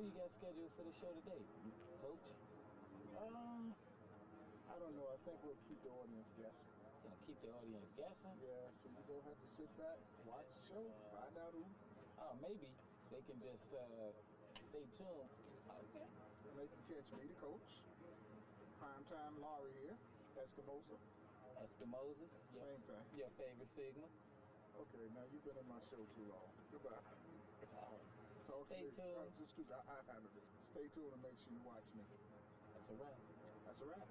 What you got scheduled for the show today, Coach? I don't know. I think we'll keep the audience guessing. Gonna keep the audience guessing? Yeah, so you don't have to sit back, watch the show, find out who. Maybe they can just stay tuned. Okay. And they can catch me, the coach. Primetime Laurie here, Eskimosa. Eskimoses. Same thing. Your favorite Sigma. Okay, now you've been in my show too long. Goodbye. Stay tuned. Just keep I have it. Stay tuned and make sure you watch me. That's a wrap. That's a wrap.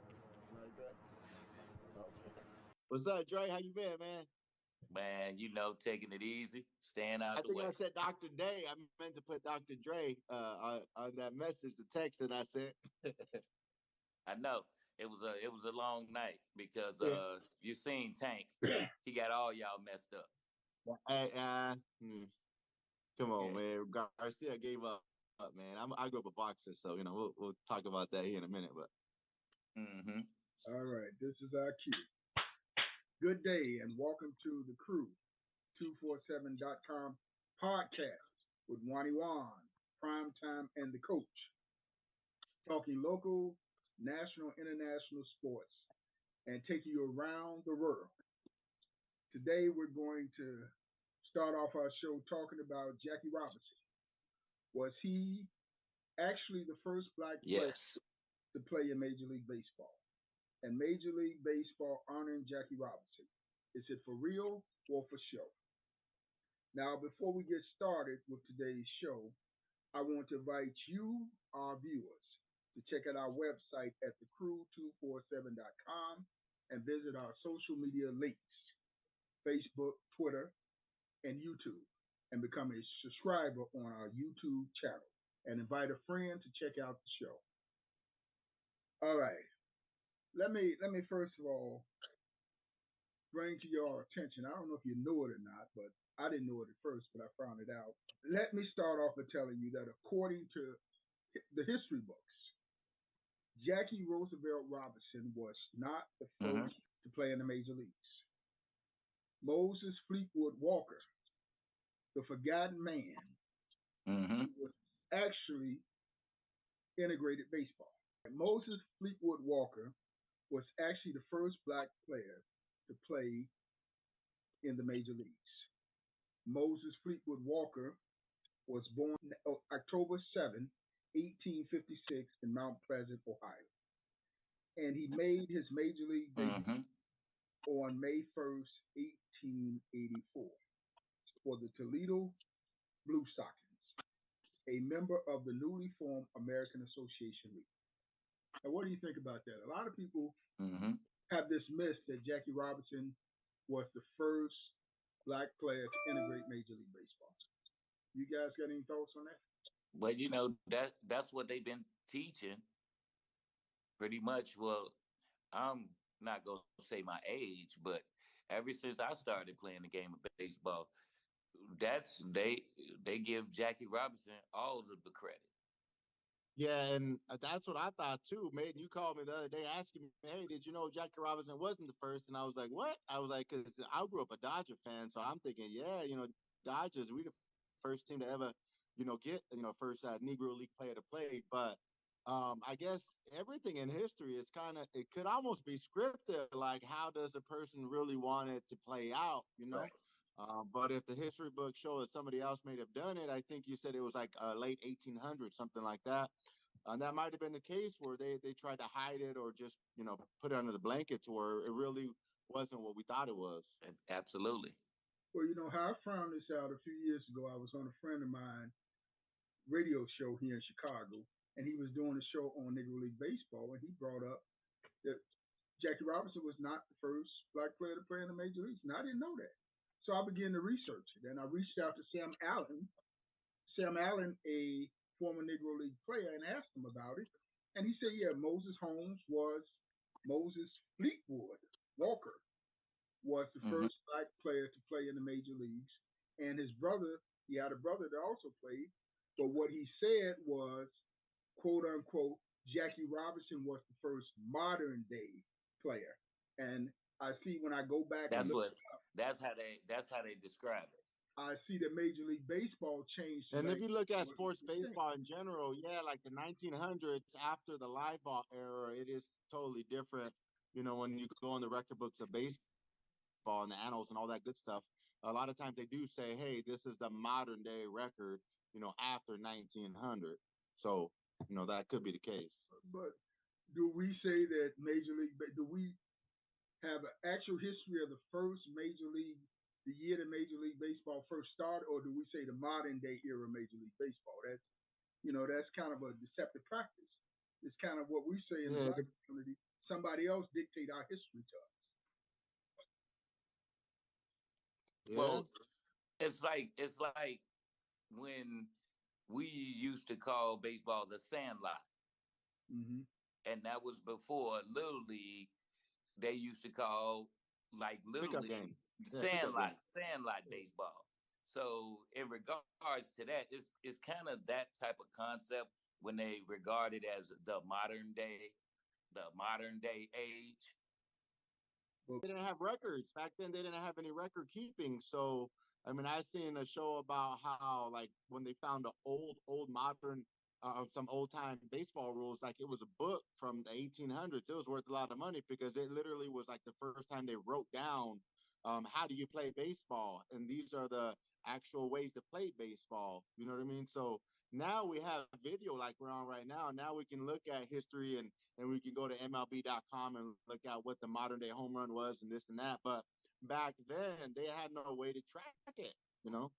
Like that. Okay. What's up, Dre? How you been, man? Man, taking it easy, staying out the way. I said Dr. Day. I meant to put Dr. Dre on that message, the text that I sent. I know it was a long night because you seen Tank. He got all y'all messed up. Come on, man. Garcia gave up, man. I grew up a boxer, so we'll talk about that here in a minute. But all right, this is our cue. Good day and welcome to the Crew 247.com podcast with Wani Wan, Primetime, and the Coach. Talking local, national, international sports and taking you around the world. Today we're going to start off our show talking about Jackie Robinson. Was he actually the first black player to play in Major League Baseball? And Major League Baseball honoring Jackie Robinson. Is it for real or for show? Now, before we get started with today's show, I want to invite you, our viewers, to check out our website at thecrew247.com and visit our social media links, Facebook, Twitter, and YouTube, and become a subscriber on our YouTube channel and invite a friend to check out the show. All right. Let me first of all bring to your attention. I don't know if you knew it or not, but I didn't know it at first, but I found it out. Let me start off by telling you that according to the history books, Jackie Roosevelt Robinson was not the first to play in the major leagues. Moses Fleetwood Walker, the forgotten man, was actually integrated baseball. Moses Fleetwood Walker was actually the first black player to play in the major leagues. Moses Fleetwood Walker was born October 7, 1856 in Mount Pleasant, Ohio. And he made his major league debut on May 1st, 1884 for the Toledo Blue Stockings, a member of the newly formed American Association League. Now, what do you think about that? A lot of people have this myth that Jackie Robinson was the first black player to integrate Major League Baseball. You guys got any thoughts on that? Well, that's what they've been teaching pretty much. Well, I'm not going to say my age, but ever since I started playing the game of baseball, they give Jackie Robinson all of the credit. Yeah, and that's what I thought too. Mate, you called me the other day asking me, hey, did you know Jackie Robinson wasn't the first? And I was like, what? I was like, because I grew up a Dodger fan, so I'm thinking, yeah, Dodgers, we the first team to ever, get, first Negro League player to play. But I guess everything in history is it could almost be scripted, like how does a person really want it to play out, Right. But if the history books show that somebody else may have done it, I think you said it was like late 1800s, something like that. And that might have been the case where they tried to hide it or just, put it under the blankets where it really wasn't what we thought it was. Absolutely. Well, how I found this out a few years ago, I was on a friend of mine radio show here in Chicago, and he was doing a show on Negro League Baseball, and he brought up that Jackie Robinson was not the first black player to play in the major leagues, and I didn't know that. So I began to research it, and I reached out to Sam Allen, a former Negro League player, and asked him about it. And he said, yeah, Moses Fleetwood Walker was the first black player to play in the major leagues. And his brother, he had a brother that also played. But what he said was, quote unquote, Jackie Robinson was the first modern day player. And I see when I go back. That's how they describe it. I see that Major League Baseball changed to And if like you look at what sports you're saying. baseball in general, yeah, like the 1900s after the live ball era, it is totally different. You know, when you go in the record books of baseball and the annals and all that good stuff, a lot of times they do say, hey, this is the modern day record, you know, after 1900. So, you know, that could be the case. But do we say that Major League? Do we have an actual history of the first Major League, the year that Major League Baseball first started, or do we say the modern day era Major League Baseball? That's kind of a deceptive practice. It's kind of what we say in the Yeah, black community. Somebody else dictate our history to us. yeah. Well, it's like when we used to call baseball the Sandlot, Mm-hmm. and that was before Little League. They used to call like Little Pickup League game. Yeah, pickup game. Sandlot baseball. So in regards to that, it's kind of that type of concept when they regard it as the modern day age. But They didn't have records back then. They didn't have any record keeping. So I mean, I seen a show about how like when they found the old modern some old time baseball rules, like it was a book from the 1800s. It was worth a lot of money because it literally was like the first time they wrote down how do you play baseball, and these are the actual ways to play baseball. You know what I mean? So now we have video like we're on right now. Now we can look at history and we can go to MLB.com and look at what the modern day home run was and this and that. But back then, they had no way to track it, you know?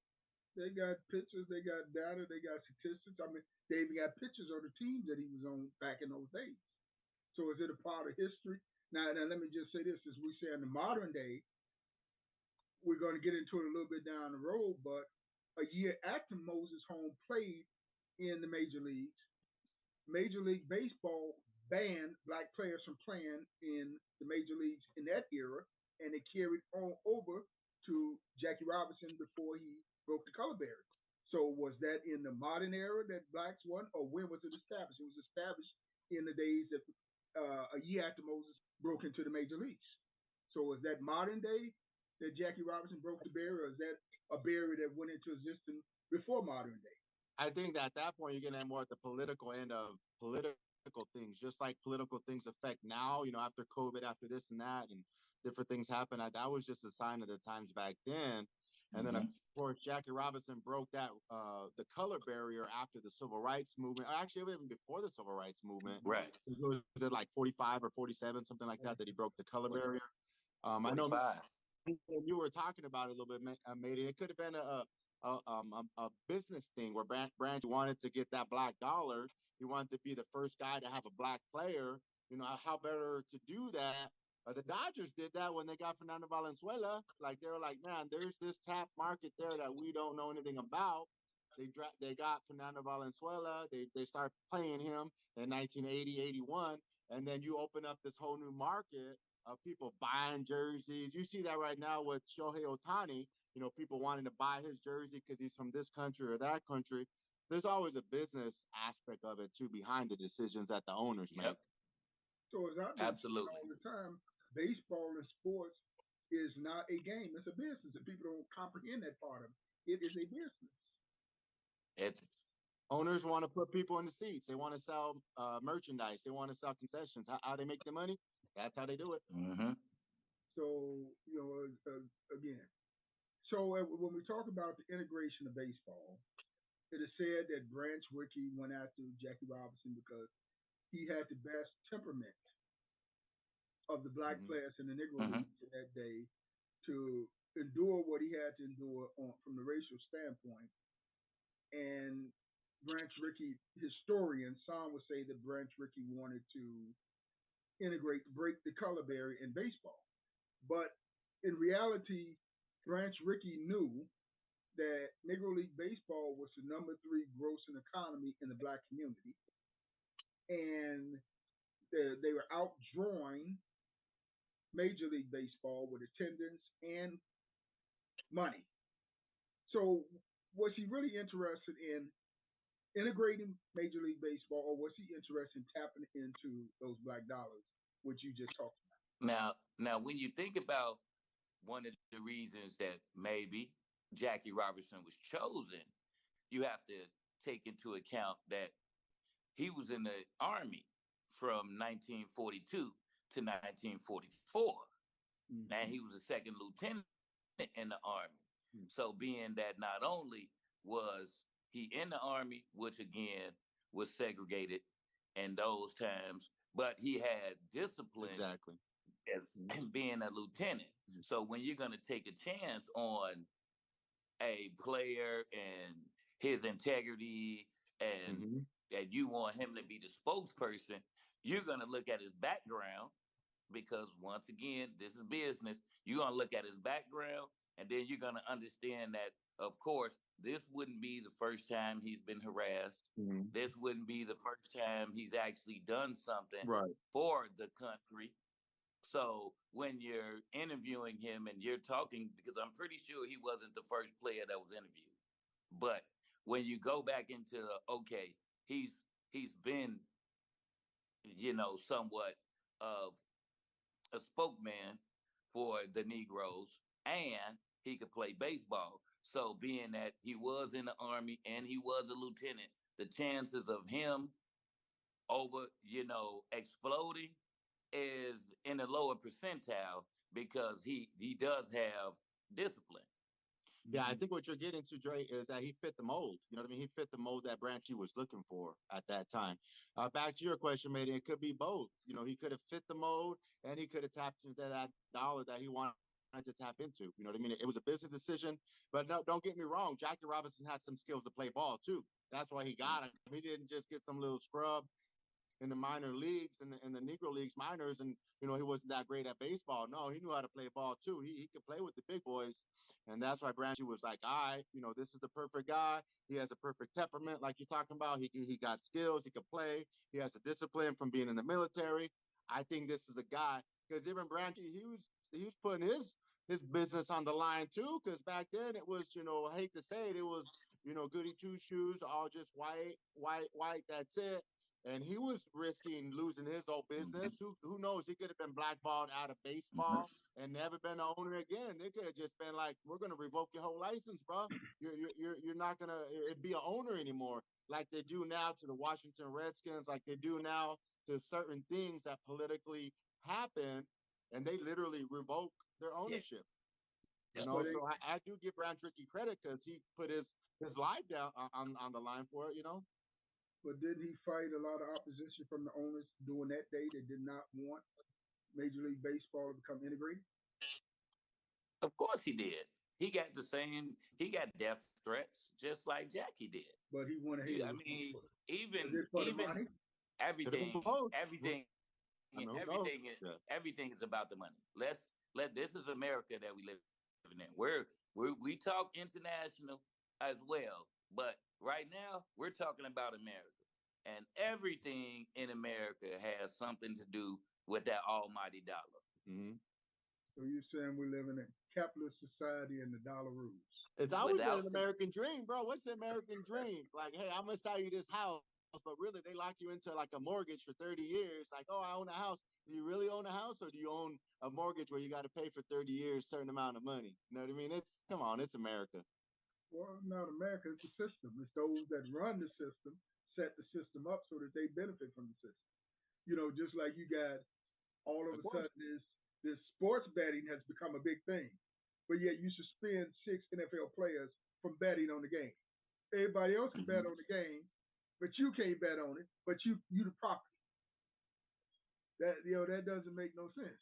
they got pictures, they got data, they got statistics. I mean, they even got pictures of the teams that he was on back in those days. So is it a part of history? Now let me just say this: as we say in the modern day, we're going to get into it a little bit down the road, but a year after Moses home played in the major leagues, Major League Baseball banned black players from playing in the major leagues in that era, and it carried on over to Jackie Robinson before he broke the color barrier. So was that in the modern era that blacks won, or when was it established? It was established in the days that a year after Moses broke into the major leagues. So is that modern day that Jackie Robinson broke the barrier, or is that a barrier that went into existence before modern day? I think that at that point, you're getting more at the political end of political things, just like political things affect now, you know, after COVID, after this and that, and different things happen. That was just a sign of the times back then. And then, of Mm-hmm. course, Jackie Robinson broke that the color barrier after the civil rights movement. Actually, even before the civil rights movement, Right. was it like 45 or 47, something like that he broke the color barrier. I know 45. you were talking about it a little bit, Matey. It could have been a business thing where Branch wanted to get that black dollar. He wanted to be the first guy to have a black player. You know, how better to do that? The Dodgers did that when they got Fernando Valenzuela. Like they were like, man, there's this tap market there that we don't know anything about. They got Fernando Valenzuela. They start playing him in 1980, 81, and then you open up this whole new market of people buying jerseys. You see that right now with Shohei Ohtani. You know, people wanting to buy his jersey because he's from this country or that country. There's always a business aspect of it too behind the decisions that the owners Yep. make. So as I've been saying Absolutely. all the time, baseball and sports is not a game; it's a business, and people don't comprehend that part of it. It is a business. It's Owners want to put people in the seats. They want to sell merchandise. They want to sell concessions. How they make the money? That's how they do it. mm-hmm. So again, so when we talk about the integration of baseball, it is said that Branch Rickey went after Jackie Robinson because he had the best temperament of the black Mm-hmm. players in the Negro Mm-hmm. Leagues that day to endure what he had to endure from the racial standpoint. And Branch Rickey, historians, some would say that Branch Rickey wanted to break the color barrier in baseball. But in reality, Branch Rickey knew that Negro League Baseball was the number 3 grossing economy in the black community. And they were outdrawing Major League Baseball with attendance and money. So was he really interested in integrating Major League Baseball, or was he interested in tapping into those black dollars, which you just talked about? Now, when you think about one of the reasons that maybe Jackie Robinson was chosen, you have to take into account that he was in the Army from 1942 to 1944. Mm-hmm. Now he was a second lieutenant in the Army. Mm-hmm. So being that not only was he in the Army, which again was segregated in those times, but he had discipline Exactly. as being a lieutenant. So when you're going to take a chance on a player and his integrity and Mm-hmm. that you want him to be the spokesperson, you're going to look at his background because once again, this is business. You're going to look at his background and then you're going to understand that, of course, this wouldn't be the first time he's been harassed. Mm-hmm. This wouldn't be the first time he's actually done something Right. for the country. So when you're interviewing him and you're talking, because I'm pretty sure he wasn't the first player that was interviewed, but when you go back into okay, he's been, somewhat of a spokesman for the Negroes, and he could play baseball. So being that he was in the Army and he was a lieutenant, the chances of him over, exploding is in a lower percentile because he does have discipline. Yeah, I think what you're getting to, Dre, is that he fit the mold. You know what I mean? He fit the mold that Branchy was looking for at that time. Back to your question, mate, it could be both. He could have fit the mold and he could have tapped into that dollar that he wanted to tap into. You know what I mean? It was a business decision, but no, don't get me wrong. Jackie Robinson had some skills to play ball too. That's why he got him. He didn't just get some little scrub in the minor leagues and in the Negro leagues minors, and he wasn't that great at baseball. No, he knew how to play ball too. He could play with the big boys, and that's why Branchy was like, all right, this is the perfect guy. He has a perfect temperament, like you're talking about. He got skills. He could play. He has a discipline from being in the military. I think this is a guy because even Branchy, he was putting his business on the line too. Because back then it was, I hate to say it, it was goody two shoes, all just white, white, white. That's it. And he was risking losing his whole business. Who knows? He could have been blackballed out of baseball and never been an owner again. They could have just been like, "We're gonna revoke your whole license, bro. You're not gonna be an owner anymore, like they do now to the Washington Redskins, like they do now to certain things that politically happen, and they literally revoke their ownership." Yeah. So I do give Brown Tricky credit because he put his life down on the line for it. But didn't he fight a lot of opposition from the owners during that day that did not want Major League Baseball to become integrated? Of course he did. He got death threats just like Jackie did. But he went ahead. I mean, Was it for the money? everything, both. everything, I know both. everything, Yeah. everything is about the money. This is America that we live in. We talk international as well, but right now we're talking about America, and everything in America has something to do with that almighty dollar. Mm-hmm. So you're saying we live in a capitalist society and the dollar rules? It's always been an American dream, bro. What's the American dream? Like, hey, I'm gonna sell you this house, but really they lock you into like a mortgage for 30 years. Like, oh, I own a house. Do you really own a house, or do you own a mortgage where you got to pay for 30 years certain amount of money? You know what I mean? Come on, it's America. Well, not America. It's the system. It's those that run the system set the system up so that they benefit from the system. Just like you got all of a sudden this sports betting has become a big thing, but yet you suspend 6 NFL players from betting on the game. Everybody else can bet on the game, but you can't bet on it. But you the property. That doesn't make no sense.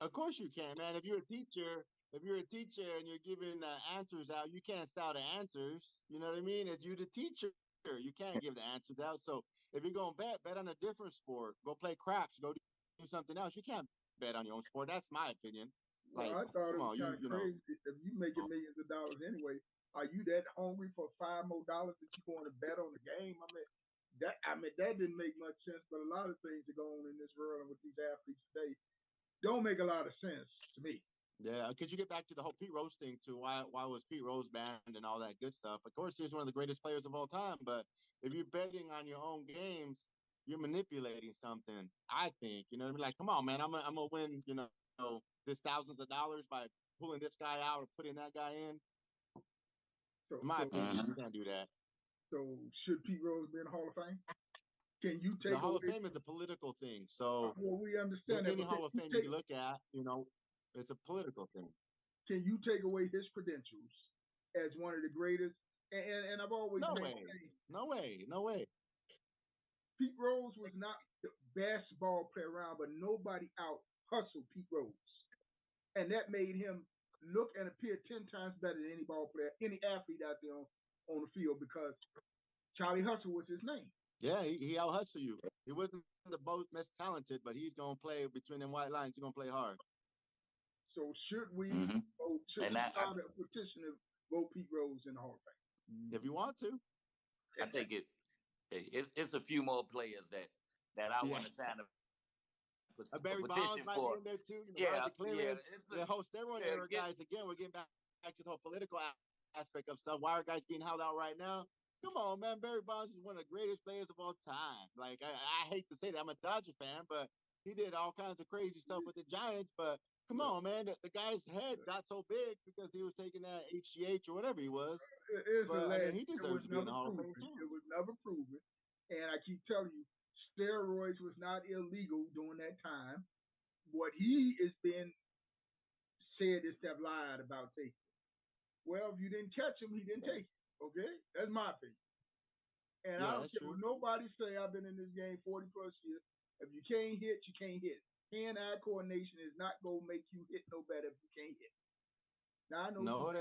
Of course you can, man. If you're a teacher and you're giving answers out, you can't sell the answers. You know what I mean? As you the teacher, you can't give the answers out. So if you're going to bet on a different sport. Go play craps. Go do something else. You can't bet on your own sport. That's my opinion. Well, Like, I thought it come was on, kind of crazy. If you making millions of dollars anyway, are you that hungry for $5 more that you going to bet on the game? That didn't make much sense. But a lot of things that go on in this world and with these athletes today don't make a lot of sense to me. Yeah, because you get back to the whole Pete Rose thing too. Why was Pete Rose banned and all that good stuff? Of course, he's one of the greatest players of all time. But if you're betting on your own games, you're manipulating something. I think. You know what I mean? Like, come on, man, I'm gonna win. This thousands of dollars by pulling this guy out or putting that guy in. So, In my so, opinion, you can't do that. so should Pete Rose be in the Hall of Fame? Can you take The Hall away? of Fame is a political thing. So Well, we understand that. any But Hall of Fame you look at, it's a political thing. can you take away his credentials as one of the greatest? And I've always No made way. No way. No way. Pete Rose was not the best ball player around, but nobody out hustled Pete Rose. And that made him look and appear 10 times better than any ball player, any athlete out there on the field, because Charlie Hustle was his name. Yeah, he out hustle you. He wasn't the most talented, but he's gonna play between them white lines. He's gonna play hard. So should we vote, should we start a petition to vote Pete Rose in the Hall of Fame? If you want to. I think it's a few more players that I want to sign a Barry petition Bonds might for. be in there too. Yeah, Roger Clemens, yeah. the whole steroid era guys. Again, we're getting back to the whole political aspect of stuff. Why are guys being held out right now? Come on, man. Barry Bonds is one of the greatest players of all time. Like, I hate to say that. I'm a Dodger fan, but he did all kinds of crazy stuff with the Giants. But come on, man. The guy's head got so big because he was taking that HGH or whatever he was. But, I mean, he deserves to be in the Hall of Fame. It was never proven. And I keep telling you, steroids was not illegal during that time. What he is being said is to have lied about taking. Well, if you didn't catch him, he didn't take it. Okay? That's my opinion. And I don't care what nobody say. I've been in this game 40 plus years. If you can't hit, you can't hit. Hand-eye coordination is not going to make you hit no better if you can't hit. Now, I know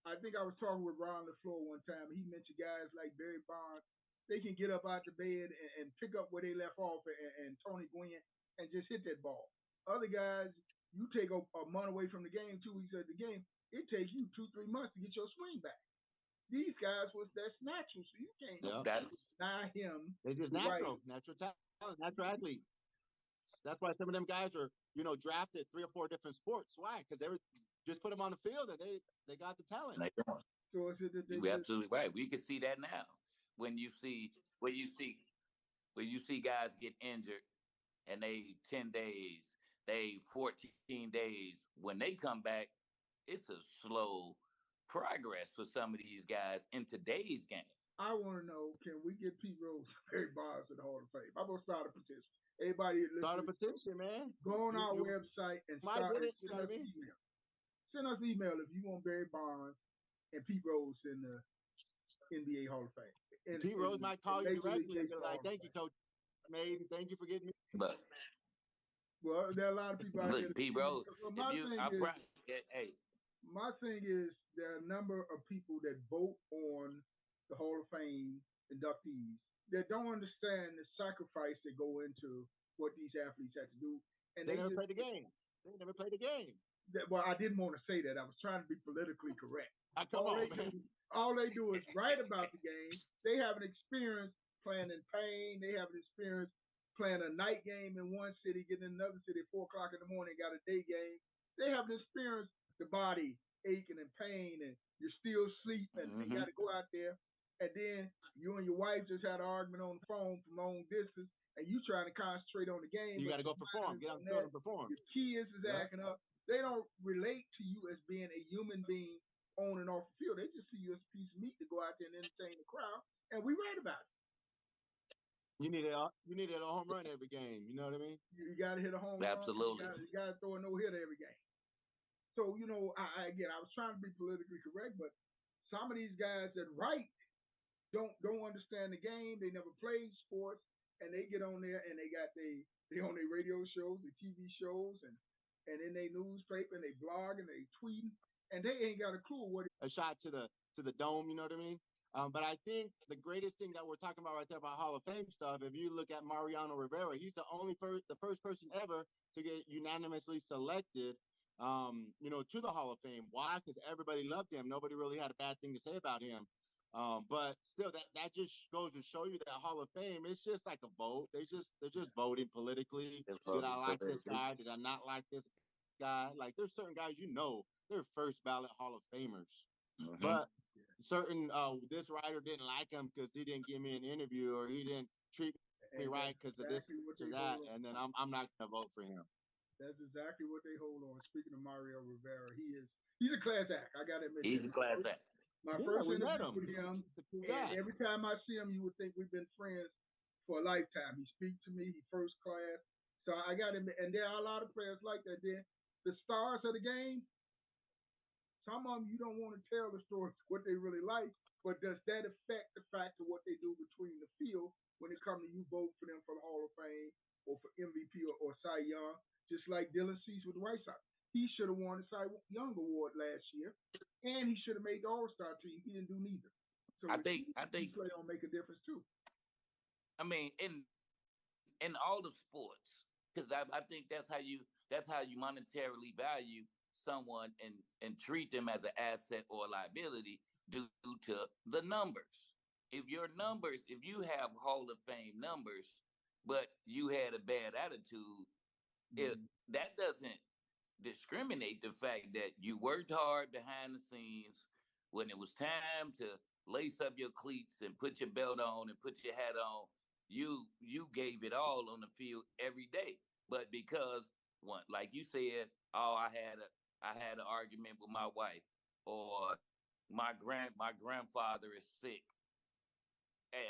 I think I was talking with Ron LaFleur one time. He mentioned guys like Barry Bonds. They can get up out the bed and pick up where they left off, and Tony Gwynn, and just hit that ball. Other guys, you take a month away from the game, 2 weeks at the game, it takes you 2-3 months to get your swing back. These guys that's natural, so you can't deny him. They're just natural talent, natural athletes. That's why some of them guys are, drafted 3 or 4 different sports. Why? Because they were just put them on the field and they got the talent. So you're absolutely right. We can see that now. When you see guys get injured and they 10 days, they 14 days. When they come back, it's a slow progress for some of these guys in today's game. I want to know, can we get Pete Rose, Barry Bonds in the Hall of Fame? I'm going to start a petition. Everybody start a petition, man. Go on our website and start it. You know what I mean? Email. Send us an email if you want Barry Bonds and Pete Rose in the NBA Hall of Fame. And Pete Rose might call you directly and be like, "Thank you, Coach Maid. Thank you for getting me." Well, there are a lot of people out there. Pete Rose. My thing is there are a number of people that vote on the Hall of Fame inductees that don't understand the sacrifice that go into what these athletes have to do. And they never played the game. They never played the game. Well, I didn't want to say that. I was trying to be politically correct. All they do is write about the game. They have an experience playing in pain. They have an experience playing a night game in one city, getting in another city at 4 o'clock in the morning, got a day game. They have an experience, the body aching and pain, and you're still sleeping, and you got to go out there. And then you and your wife just had an argument on the phone from long distance, and you trying to concentrate on the game. You got to go perform. Get out the field and perform. Your kids is acting up. They don't relate to you as being a human being on and off the field. They just see you as a piece of meat to go out there and entertain the crowd, and we write about it. You need a home run every game. You know what I mean? You got to hit a home run. Absolutely. You got to throw a no-hitter every game. So, I was trying to be politically correct, but some of these guys that write don't understand the game. They never played sports, and they get on there and they on their radio shows, their TV shows, and in their newspaper, and they blog and they tweeting, and they ain't got a clue what. A shot to the dome, you know what I mean? But I think the greatest thing that we're talking about right there about Hall of Fame stuff, if you look at Mariano Rivera, he's the first person ever to get unanimously selected, to the Hall of Fame. Why? Because everybody loved him. Nobody really had a bad thing to say about him. But still, that just goes to show you that Hall of Fame, it's just like a vote. They're just voting politically. Did I like this guy? Did I not like this guy? Like, there's certain guys they're first ballot Hall of Famers. But certain this writer didn't like him because he didn't give me an interview or he didn't treat me right because of this or that, and then I'm not gonna vote for him. That's exactly what they hold on. Speaking of Mario Rivera, he's a class act. I gotta admit, he's a class act. My Yeah, first we met interview him. with him, He's a cool and guy. every time I see him, you would think we've been friends for a lifetime. He speaks to me. He first class. So I got him, and there are a lot of players like that. Then the stars of the game, some of them you don't want to tell the stories what they really like, but does that affect the fact of what they do between the field when it comes to you vote for them for the Hall of Fame or for MVP or Cy Young? Just like Dylan Cease with the White Sox, he should have won the Cy Young Award last year, and he should have made the All Star team. He didn't do neither. So I the think team I you think play on make a difference too. I mean in all of sports, because I think that's how you monetarily value someone and treat them as an asset or a liability due to the numbers. If you have Hall of Fame numbers, but you had a bad attitude, it Mm-hmm. that doesn't discriminate the fact that you worked hard behind the scenes when it was time to lace up your cleats and put your belt on and put your hat on. You gave it all on the field every day. But because one, like you said, oh, I had an argument with my wife, or my grandfather is sick,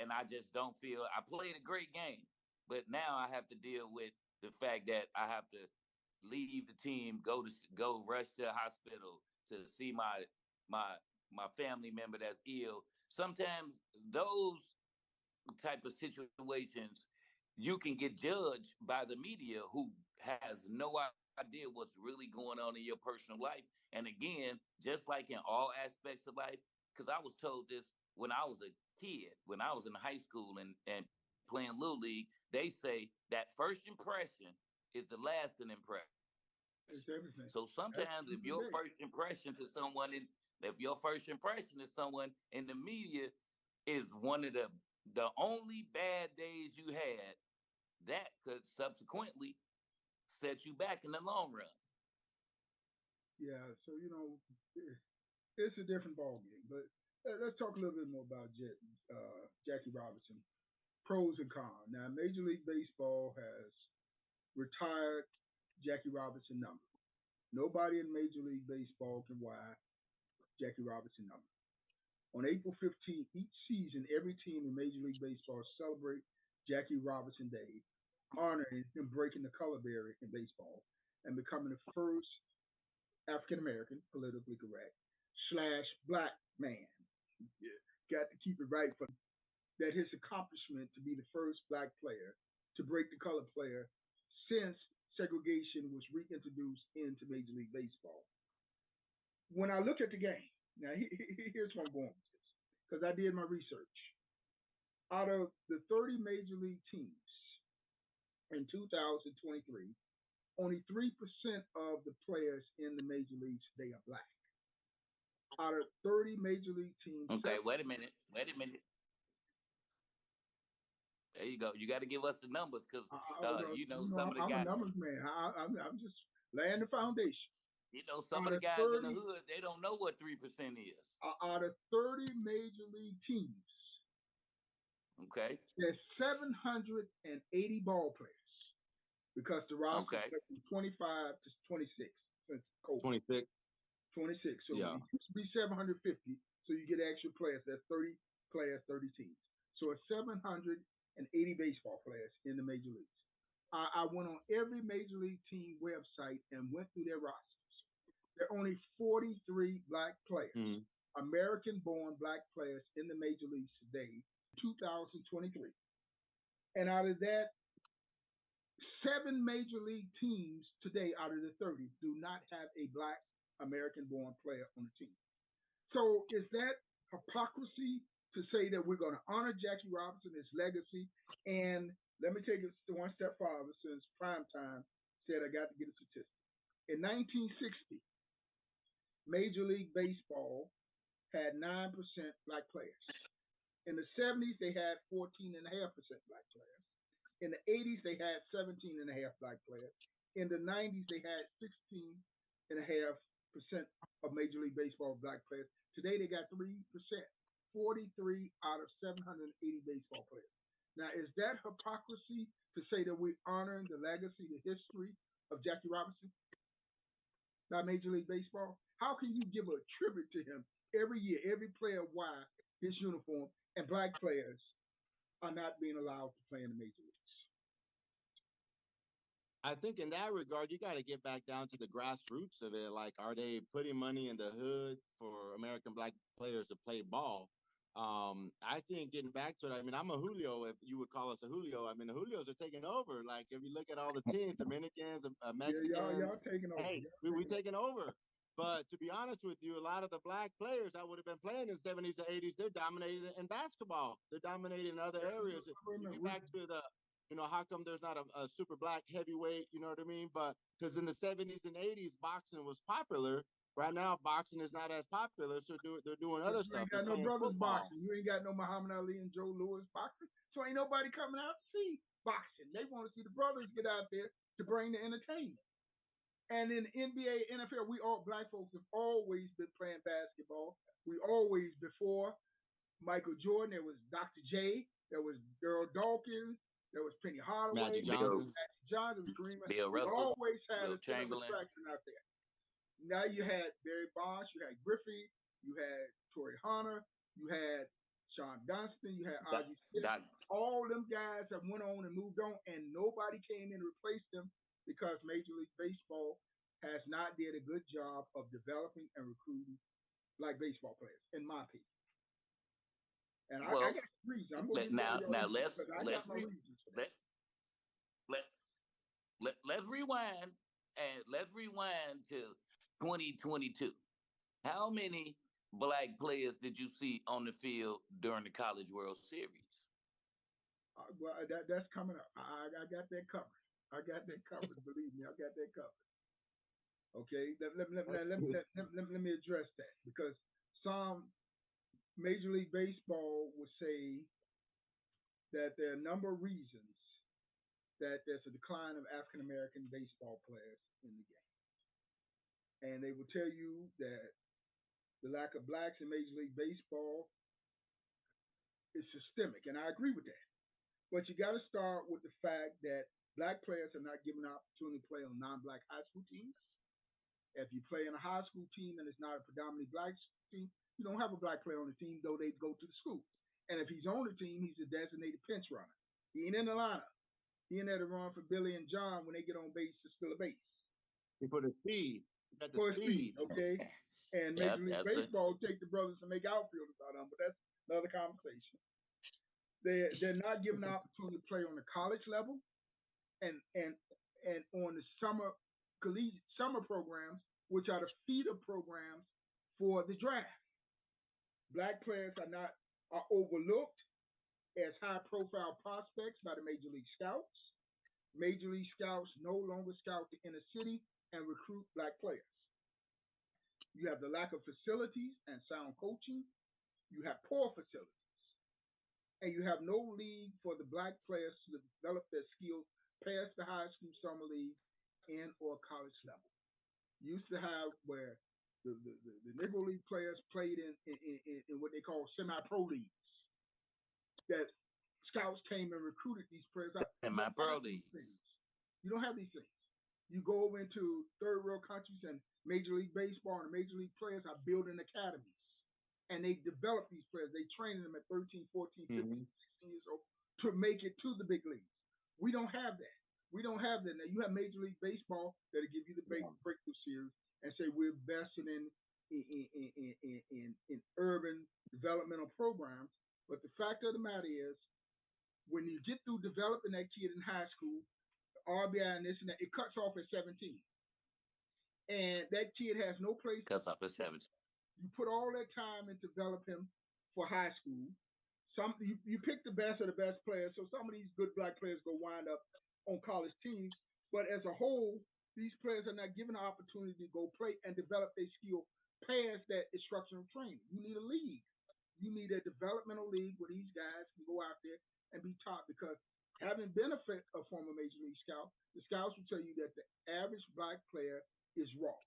and I just don't feel I played a great game, but now I have to deal with the fact that I have to leave the team, go rush to the hospital to see my my family member that's ill. Sometimes those type of situations you can get judged by the media who has no idea what's really going on in your personal life. And again, just like in all aspects of life, because I was told this when I was a kid, when I was in high school and playing Little League, they say that first impression is the lasting impression. It's everything. So That's sometimes true today. if your first impression to someone in the media is one of the only bad days you had, that could subsequently set you back in the long run. Yeah. So it's a different ball game. But let's talk a little bit more about Jackie Robinson. Pros and cons. Now, Major League Baseball has retired Jackie Robinson number. Nobody in Major League Baseball can wear Jackie Robinson number. On April 15th, each season, every team in Major League Baseball celebrate Jackie Robinson Day, honoring him breaking the color barrier in baseball and becoming the first African American, politically correct, / black man. Yeah, got to keep it right for that his accomplishment to be the first black player to break the color player since segregation was reintroduced into Major League Baseball. When I look at the game, now here's where I'm going with this, because I did my research. Out of the 30 Major League teams in 2023, only 3% of the players in the major leagues today are black. Out of 30 major league teams, Okay, wait a minute. Wait a minute. There you go. You got to give us the numbers because some of the I'm a guys, numbers man. I'm just laying the foundation. some of Out the of guys in the 30, hood, they don't know what 3% is. out of 30 major league teams, Okay. there's 780 ball players because the roster Okay. went from 25 to 26 since COVID. 26. 26. So Yeah. it used to be 750. So you get extra players. That's 30 players, 30 teams. So it's 780 baseball players in the major leagues. I went on every major league team website and went through their rosters. There are only 43 black players, American-born black players in the major leagues today, 2023. And out of that, 7 major league teams today out of the 30 do not have a black American-born player on the team. So is that hypocrisy to say that we're going to honor Jackie Robinson, his legacy? And let me take it one step farther, since Primetime said I got to get a statistic. In 1960, Major League Baseball had 9% black players. In the 70s, they had 14.5% black players. In the 80s, they had 17.5 black players. In the 90s, they had 16.5% of Major League Baseball black players. Today, they got 3%, 43 out of 780 baseball players. Now, is that hypocrisy to say that we're honoring the legacy, the history of Jackie Robinson by Major League Baseball? How can you give a tribute to him every year, every player wear his uniform, and black players are not being allowed to play in the major leagues. I think in that regard, you got to get back down to the grassroots of it. Like, are they putting money in the hood for American black players to play ball? I think getting back to it, I mean, I'm a Julio, if you would call us a Julio. I mean, the Julios are taking over. Like, if you look at all the teams, Dominicans, Yeah, Mexicans, y'all taking over. hey, we taking over. But to be honest with you, a lot of the black players that would have been playing in the 70s and 80s, they're dominating in basketball. They're dominating in other areas. You get back to the how come there's not a super black heavyweight, you know what I mean? But because in the 70s and 80s, boxing was popular. Right now, boxing is not as popular, so they're doing other stuff. You ain't got no brothers boxing. You ain't got no Muhammad Ali and Joe Louis boxing. So ain't nobody coming out to see boxing. They want to see the brothers get out there to bring the entertainment. And in NBA, NFL, we all black folks have always been playing basketball. We always, before Michael Jordan, there was Dr. J, there was Earl Dawkins, there was Penny Hardaway, Magic Johnson, Kareem. Bill We Russell, always had Will a center Chamberlain. attraction out there. Now you had Barry Bonds, you had Griffey, you had Torrey Hunter, you had Sean Dunston, you had Ozzie Smith. All them guys have went on and moved on, and nobody came in to replace them because Major League Baseball has not did a good job of developing and recruiting black baseball players, in my opinion. And I got reasons. I'm going to let's rewind to 2022. How many black players did you see on the field during the College World Series? Well, that's coming up. I got that covered. Believe me, I got that covered. Okay, let me address that, because some Major League Baseball would say that there are a number of reasons that there's a decline of African American baseball players in the game. And they will tell you that the lack of blacks in Major League Baseball is systemic, and I agree with that. But you got to start with the fact that black players are not given an opportunity to play on non-black high school teams. If you play in a high school team and it's not a predominantly black team, you don't have a black player on the team, though they go to the school. And if he's on the team, he's a designated pinch runner. He ain't in the lineup. He ain't there to run for Billy and John when they get on base to steal a base. For the speed. For speed, okay? And Major League Baseball take the brothers to make outfielders out of them, but that's another conversation. They're not given an opportunity to play on the college level and on the collegiate summer programs, which are the feeder programs for the draft. Black players are overlooked as high-profile prospects by the Major League Scouts. Major League Scouts no longer scout the inner city and recruit black players. You have the lack of facilities and sound coaching. You have poor facilities. And you have no league for the black players to develop their skills past the high school summer league and or college level. You used to have where the Negro League players played in what they call semi-pro leagues. That scouts came and recruited these players out. Semi-pro leagues. You don't have these things. You go over into third world countries and Major League Baseball and the Major League players are building academies. And they develop these players. They train them at 13, 14, 15, 16 years old to make it to the big leagues. We don't have that. Now you have Major League Baseball that'll give you the breakthrough series and say we're investing in urban developmental programs. But the fact of the matter is, when you get through developing that kid in high school, the RBI and this and that, it cuts off at 17. And that kid has no place. Cuts off at 17. You put all that time and develop him for high school. You pick the best of the best players. So some of these good black players go wind up on college teams. But as a whole, these players are not given an opportunity to go play and develop their skill past that instructional training. You need a league. You need a developmental league where these guys can go out there and be taught, because having been a former Major League Scout, the scouts will tell you that the average black player is raw.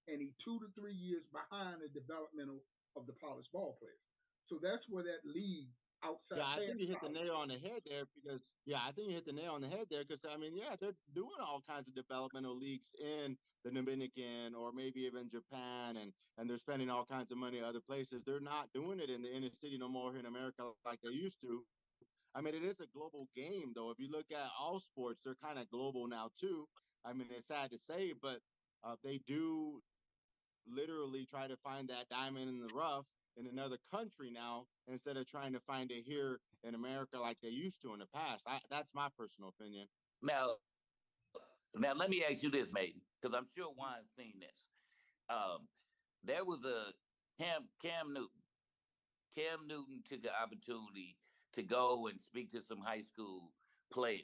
And he's 2 to 3 years behind the developmental of the polished ball players. So that's where that league outside. Yeah, I think you hit the college. nail on the head there because I think you hit the nail on the head there because I mean, yeah, they're doing all kinds of developmental leagues in the Dominican or maybe even Japan, and they're spending all kinds of money other places. They're not doing it in the inner city no more here in America like they used to. I mean, it is a global game though. If you look at all sports, they're kind of global now too. I mean, it's sad to say, but they do literally try to find that diamond in the rough in another country now instead of trying to find it here in America like they used to in the past. That's my personal opinion. Now, now let me ask you this, Maiden, because I'm sure Juan's seen this. Um, there was a Cam Newton. Cam Newton took the opportunity to go and speak to some high school players.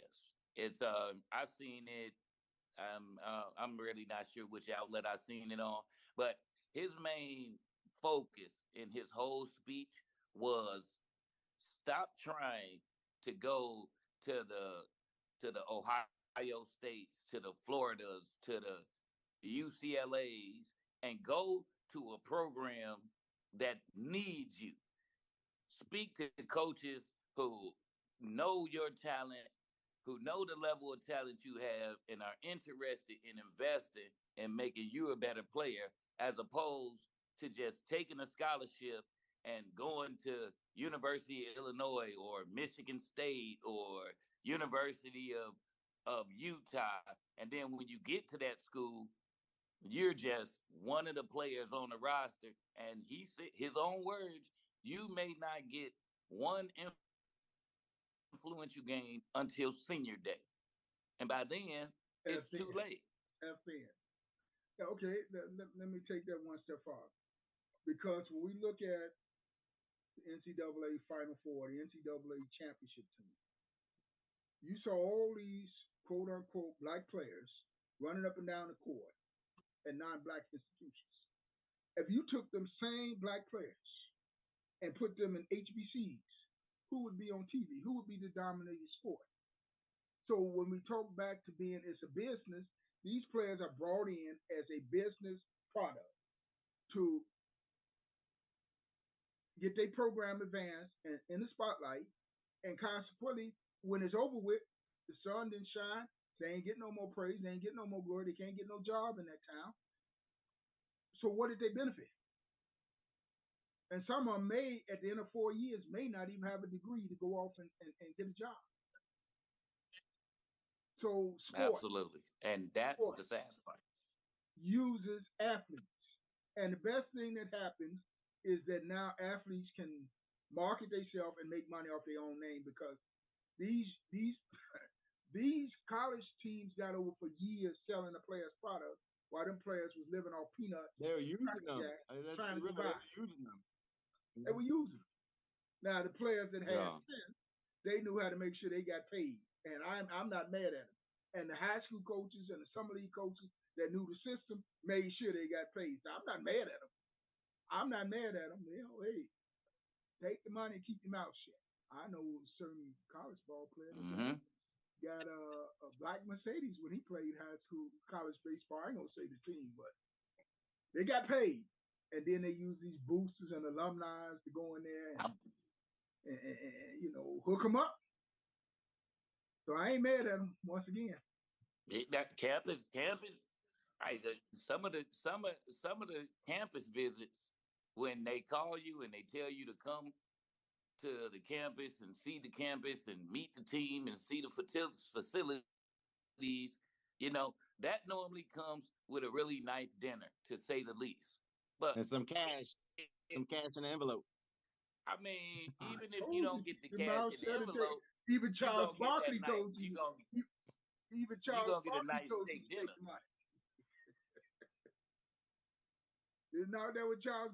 It's I seen it. I'm really not sure which outlet I seen it on, but his main focus in his whole speech was stop trying to go to the Ohio States, to the Floridas, to the UCLA's, and go to a program that needs you. Speak to the coaches who know your talent, who know the level of talent you have, and are interested in investing and making you a better player, as opposed to just taking a scholarship and going to University of Illinois or Michigan State or University of Utah. And then when you get to that school, you're just one of the players on the roster. And he said his own words, you may not get one influential game until senior day. And by then, it's too late. FN. Yeah, okay, let me take that one step farther. Because when we look at the NCAA Final Four, the NCAA championship team, you saw all these quote unquote black players running up and down the court at non-black institutions. If you took them same black players and put them in HBCs, who would be on TV? Who would be the dominating sport? So when we talk back to being it's a business, these players are brought in as a business product to get their program advanced and in the spotlight, and consequently, when it's over with, the sun didn't shine. They ain't getting no more praise. They ain't getting no more glory. They can't get no job in that town. So what did they benefit? And some of them may, at the end of 4 years, may not even have a degree to go off and get a job. So sport, Absolutely. And that's sport the sad part. uses athletes. And the best thing that happens is that now athletes can market themselves and make money off their own name, because these these college teams got over for years selling the players' product while them players was living off peanuts. They were using them. Trying to They survive. were using them. They were using them. Now the players that had Yeah. sense, they knew how to make sure they got paid, and I'm not mad at them. And the high school coaches and the summer league coaches that knew the system made sure they got paid. So I'm not mad at them. I'm not mad at them. You know, hey, take the money and keep your mouth shut. I know certain college ball players got a black Mercedes when he played high school college baseball. I ain't gonna say the team, but they got paid. And then they use these boosters and alumni to go in there and you know, hook them up. So I ain't mad at them once again. That campus, right? Some of the campus visits, when they call you and they tell you to come to the campus and see the campus and meet the team and see the facilities, you know, that normally comes with a really nice dinner, to say the least. But And some cash in the envelope. I mean, even if told you you, don't get the your cash mouth in the shut today. envelope, Even you Charles gonna get Barkley that nice. told you. Even Charles gonna get a Barkley nice told steak you to dinner. take the money. Isn't that what Charles